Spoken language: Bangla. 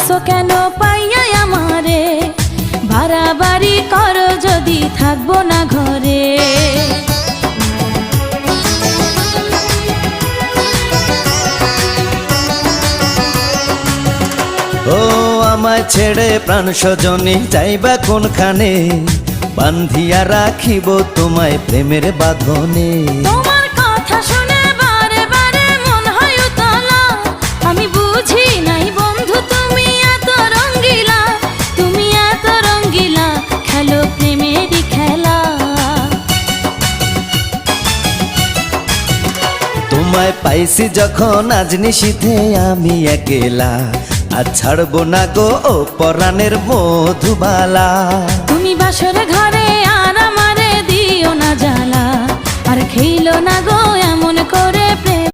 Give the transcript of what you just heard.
আইসো কেন পাইয়া আমারে, বাড়াবাড়ি করো যদি থাকবো না ঘরে। ও আমায় ছেড়ে প্রাণ স্বজনে যাইবা কোনখানে, বান্ধিয়া রাখিব তোমায় প্রেমের বাঁধনে। তোমার কথা শুনে বারে বারে মন হয় উতলা, আমি বুঝি নাই বন্ধু তুমি এত রঙ্গিলা, তুমি এত রঙ্গিলা, খেলো প্রেমেরই খেলা। তোমায় পাইছি যখন আজ নিশীথে আমি একেলা, আর ছাড়বো না গো ও পরাণের মধুবালা। তুমি বাসর ঘরে আর আমারে দিও না জ্বালা, আর খেইলো না গো এমন করে